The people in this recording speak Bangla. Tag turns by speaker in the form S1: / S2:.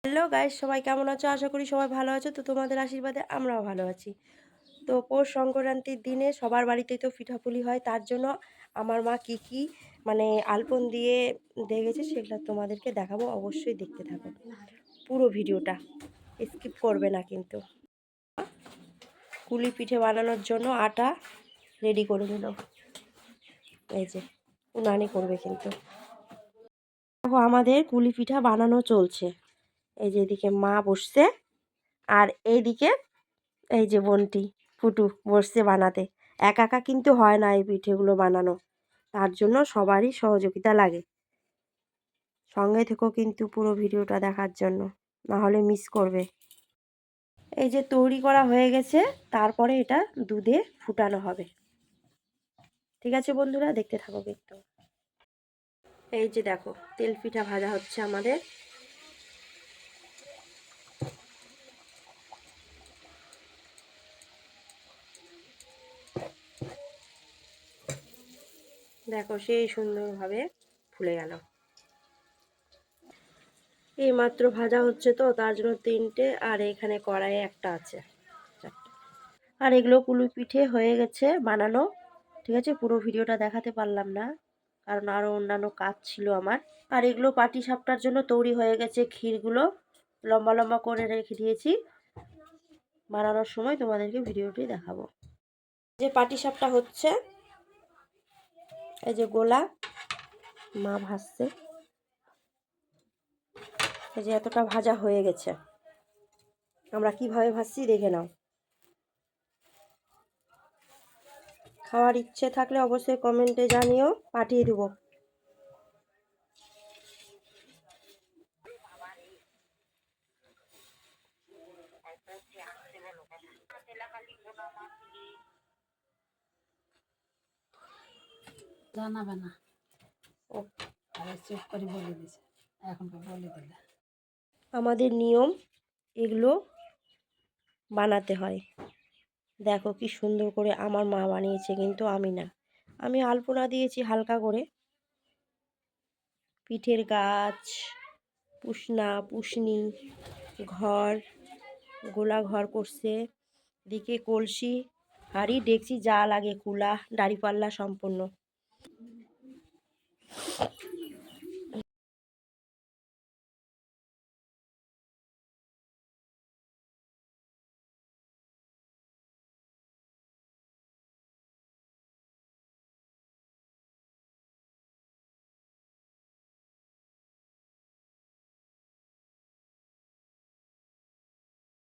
S1: হ্যালো গাইস, সবাই কেমন আছো? আশা করি সবাই ভালো আছো। তো তোমাদের আশীর্বাদে আমরাও ভালো আছি। তো পৌষ সংক্রান্তির দিনে সবার বাড়িতেই তো পিঠাপুলি হয়। তার জন্য আমার মা কি মানে আলপন দিয়ে দেখেছে সেগুলো তোমাদেরকে দেখাবো। অবশ্যই দেখতে থাকো পুরো ভিডিওটা, স্কিপ করবে না কিন্তু। কুলি পিঠে বানানোর জন্য আটা রেডি করে নিল। এই যে উনানি করবে কিন্তু। দেখো আমাদের কুলি পিঠা বানানো চলছে। এই যে এদিকে মা বসছে আর এইদিকে এই যে বোনটি ফুটু বসছে বানাতে। একা একা কিন্তু হয় না এই পিঠেগুলো বানানো, তার জন্য সবারই সহযোগিতা লাগে। সঙ্গে থেকেও কিন্তু পুরো ভিডিওটা দেখার জন্য, না হলে মিস করবে। এই যে তৈরি করা হয়ে গেছে, তারপরে এটা দুধে ফুটানো হবে। ঠিক আছে বন্ধুরা, দেখতে থাকো কিন্তু। এই যে দেখো তেল পিঠা ভাজা হচ্ছে আমাদের। দেখো সেই সুন্দরভাবে ফুলে গেল। এই মাত্র ভাজা হচ্ছে তো, তার জন্য তিনটে, আর এখানে কড়াইয়ে একটা আছে। আর এগুলো কুলু পিঠে হয়ে গেছে বানানো। ঠিক আছে, পুরো ভিডিওটা দেখাতে পারলাম না কারণ আরও অন্যান্য কাজ ছিল আমার। আর এগুলো পাটি সাপটার জন্য তৈরি হয়ে গেছে। ক্ষীরগুলো লম্বা লম্বা করে রেখে দিয়েছি, বানানোর সময় তোমাদেরকে ভিডিওটি দেখাবো। যে পাটি সাপটা হচ্ছে, এই যে গোলা মা ভাজছে। এই যে এতটা ভাজা হয়ে গেছে। আমরা কিভাবে ভাজছি দেখে নাও। খাওয়ার ইচ্ছে থাকলে অবশ্যই কমেন্টে জানিও, পাঠিয়ে দেবো।
S2: জানাবে না ও, চুপ করে বলে দিছে, এখন বলে দিলে।
S1: আমাদের নিয়ম এগুলো বানাতে হয়। দেখো কি সুন্দর করে আমার মা বানিয়েছে, কিন্তু আমি না। আমি আলপনা দিয়েছি হালকা করে। পিঠের গাছ, পুষনা পুষনি ঘর, গোলা ঘর করছে। দিকে কলসি, হাঁড়ি, ডেকচি, যা লাগে কুলা দাঁড়িপাল্লা সম্পূর্ণ